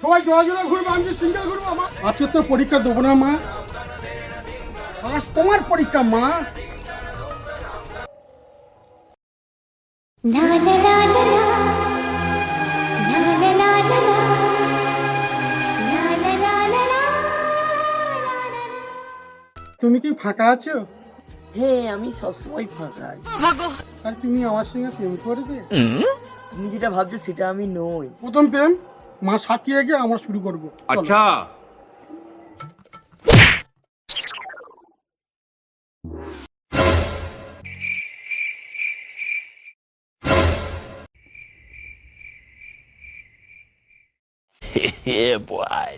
সবাই জোড়া জোড়া ঘুরবো, আমি সিঙ্গেল ঘুরবো। মা আজকে তো পরীক্ষা দেবো না মা, আজ তোমার পরীক্ষা মা। La la la la la, la la la la la, la la la la la. তুমি কি ফাঁকা আছো? হ্যাঁ, আমি সবসময় ফাঁকা আছি। আর তুমি আমার সঙ্গে প্রেম করবে? তুমি যেটা ভাবছো সেটা আমি নই। প্রথম প্রেম মা সাক্ষী রেখে আমরা শুরু করবো। अच्छा yeah boy